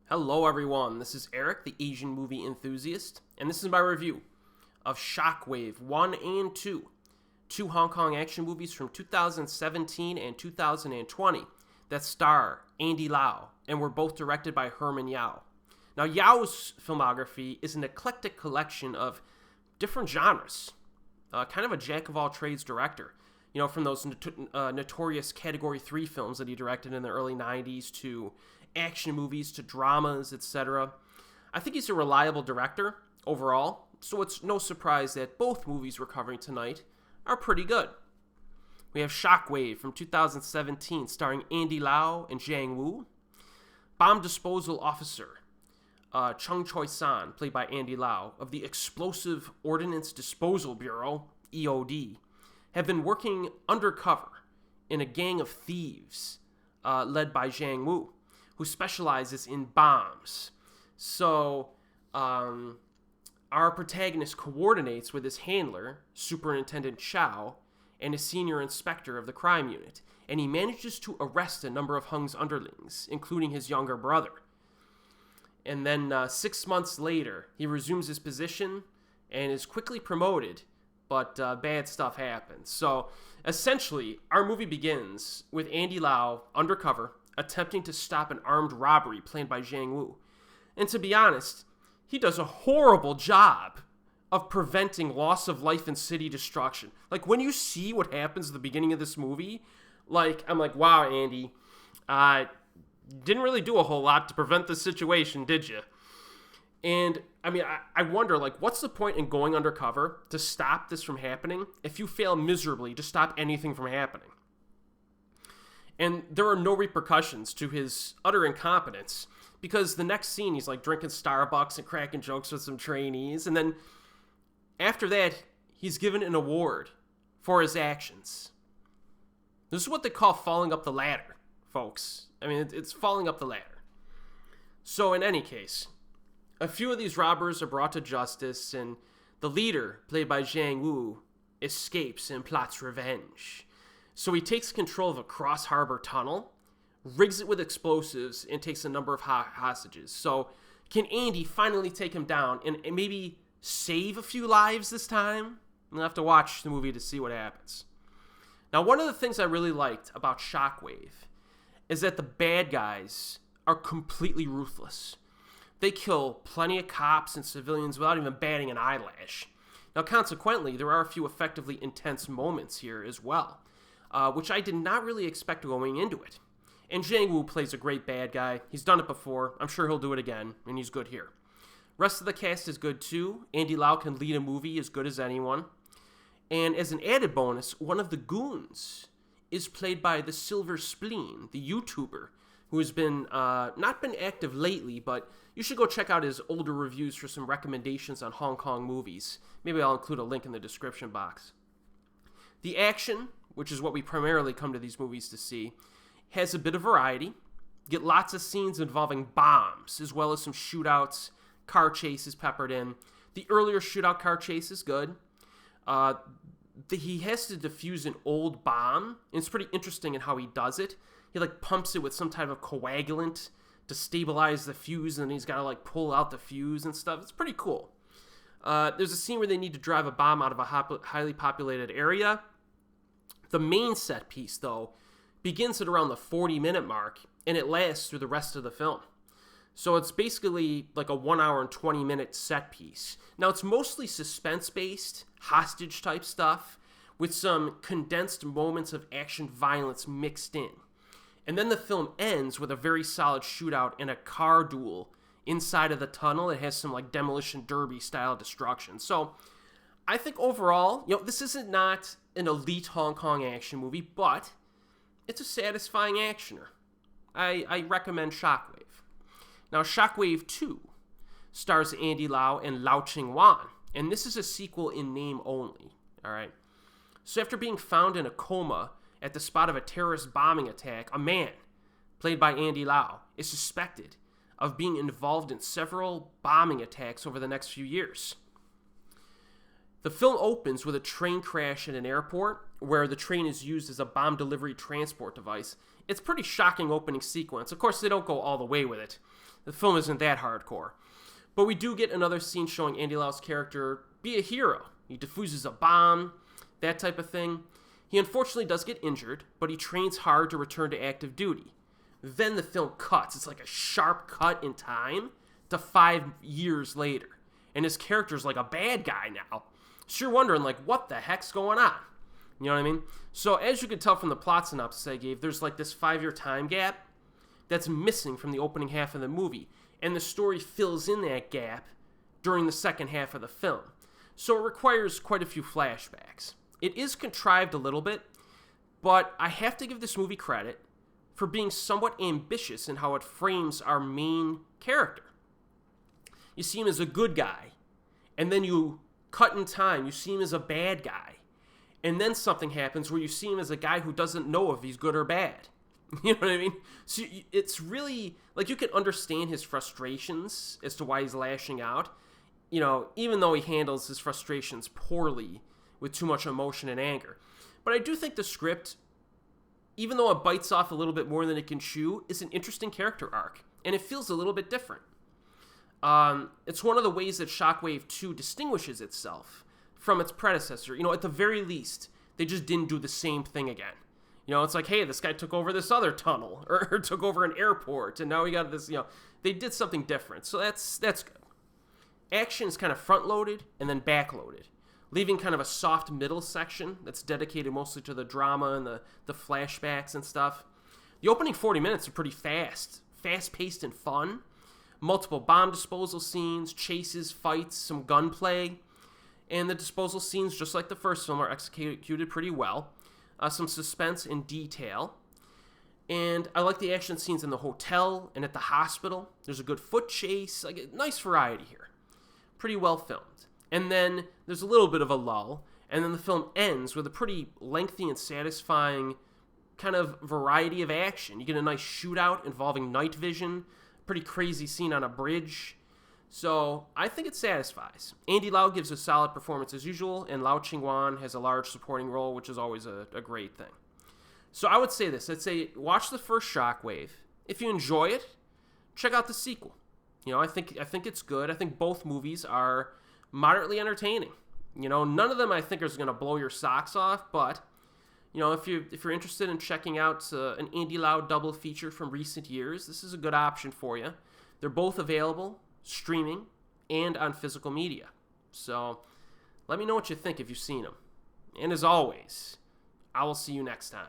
Hello everyone, this is Erik, the Asian movie enthusiast, and this is my review of Shockwave 1 and 2, two Hong Kong action movies from 2017 and 2020 that star Andy Lau and were both directed by Herman Yau. Now, Yau's filmography is an eclectic collection of different genres, kind of a jack-of-all-trades director. You know, from those notorious Category 3 films that he directed in the early 90s to action movies to dramas, etc. I think he's a reliable director overall, so it's no surprise that both movies we're covering tonight are pretty good. We have Shockwave from 2017 starring Andy Lau and Jiang Wu. Bomb Disposal Officer Cheung Choi-san, played by Andy Lau, of the Explosive Ordnance Disposal Bureau, EOD, have been working undercover in a gang of thieves led by Jiang Wu, who specializes in bombs. So, our protagonist coordinates with his handler, Superintendent Chow, and his senior inspector of the crime unit, and he manages to arrest a number of Hung's underlings, including his younger brother. And then 6 months later, he resumes his position and is quickly promoted, but bad stuff happens. So, essentially, our movie begins with Andy Lau, undercover, attempting to stop an armed robbery planned by Jiang Wu. And to be honest, he does a horrible job of preventing loss of life and city destruction. Like, when you see what happens at the beginning of this movie, I'm like, wow, Andy, didn't really do a whole lot to prevent this situation, did you? And, I wonder, what's the point in going undercover to stop this from happening if you fail miserably to stop anything from happening? And there are no repercussions to his utter incompetence, because the next scene he's drinking Starbucks and cracking jokes with some trainees, and then after that he's given an award for his actions. This is what they call falling up the ladder, folks. It's falling up the ladder. So in any case, a few of these robbers are brought to justice, and the leader, played by Jiang Wu, escapes and plots revenge. So he takes control of a cross-harbor tunnel, rigs it with explosives, and takes a number of hostages. So can Andy finally take him down and maybe save a few lives this time? You'll have to watch the movie to see what happens. Now, one of the things I really liked about Shockwave is that the bad guys are completely ruthless. They kill plenty of cops and civilians without even batting an eyelash. Now, consequently, there are a few effectively intense moments here as well, which I did not really expect going into it. And Jiang Wu plays a great bad guy. He's done it before. I'm sure he'll do it again, and he's good here. Rest of the cast is good too. Andy Lau can lead a movie as good as anyone. And as an added bonus, one of the goons is played by the Silver Spleen, the YouTuber, who has been not been active lately, but you should go check out his older reviews for some recommendations on Hong Kong movies. Maybe I'll include a link in the description box. The action, which is what we primarily come to these movies to see, has a bit of variety. Get lots of scenes involving bombs, as well as some shootouts, car chases peppered in. The earlier shootout car chase is good. He has to defuse an old bomb, and it's pretty interesting in how he does it. He pumps it with some type of coagulant to stabilize the fuse, and then he's got to pull out the fuse and stuff. It's pretty cool. There's a scene where they need to drive a bomb out of a highly populated area. The main set piece, though, begins at around the 40-minute mark, and it lasts through the rest of the film. So it's basically a 1 hour and 20-minute set piece. Now, it's mostly suspense-based, hostage-type stuff, with some condensed moments of action violence mixed in. And then the film ends with a very solid shootout and a car duel inside of the tunnel. It has some demolition derby-style destruction. So I think overall, this isn't not an elite Hong Kong action movie, but it's a satisfying actioner. I recommend Shockwave. Now, Shockwave 2 stars Andy Lau and Lau Ching-wan, and this is a sequel in name only, all right? So after being found in a coma at the spot of a terrorist bombing attack, a man, played by Andy Lau, is suspected of being involved in several bombing attacks over the next few years. The film opens with a train crash at an airport where the train is used as a bomb delivery transport device, It's pretty shocking opening sequence. Of course, they don't go all the way with it. The film isn't that hardcore. But we do get another scene showing Andy Lau's character be a hero. He defuses a bomb, that type of thing. He unfortunately does get injured, but he trains hard to return to active duty. Then the film cuts. It's like a sharp cut in time to 5 years later. And his character's like a bad guy now. So you're wondering, like, what the heck's going on? You know what I mean? So as you can tell from the plot synopsis I gave, there's like this 5-year time gap that's missing from the opening half of the movie. And the story fills in that gap during the second half of the film. So it requires quite a few flashbacks. It is contrived a little bit, but I have to give this movie credit for being somewhat ambitious in how it frames our main character. You see him as a good guy, and then you cut in time, you see him as a bad guy. And then something happens where you see him as a guy who doesn't know if he's good or bad. You know what I mean? So it's really, like, you can understand his frustrations as to why he's lashing out. You know, even though he handles his frustrations poorly with too much emotion and anger. But I do think the script, even though it bites off a little bit more than it can chew, is an interesting character arc. And it feels a little bit different. It's one of the ways that Shockwave 2 distinguishes itself from its predecessor. You know, at the very least, they just didn't do the same thing again. You know, it's like, hey, this guy took over this other tunnel, or took over an airport, and now we got this, you know, they did something different. So that's good. Action is kind of front-loaded and then back-loaded, leaving kind of a soft middle section that's dedicated mostly to the drama and the flashbacks and stuff. The opening 40 minutes are pretty fast-paced and fun. Multiple bomb disposal scenes, chases, fights, some gunplay. And the disposal scenes, just like the first film, are executed pretty well. Some suspense and detail. And I like the action scenes in the hotel and at the hospital. There's a good foot chase. Like, a nice variety here. Pretty well filmed. And then there's a little bit of a lull. And then the film ends with a pretty lengthy and satisfying kind of variety of action. You get a nice shootout involving night vision. Pretty crazy scene on a bridge. So I think it satisfies. Andy Lau gives a solid performance as usual, and Lau Ching-wan has a large supporting role, which is always a great thing. So I would say this. I'd say watch the first Shockwave. If you enjoy it, check out the sequel. You know, I think it's good. I think both movies are moderately entertaining. You know, none of them I think is going to blow your socks off, but you know, if you're interested in checking out an Andy Lau double feature from recent years, this is a good option for you. They're both available streaming and on physical media. So let me know what you think if you've seen them. And as always, I will see you next time.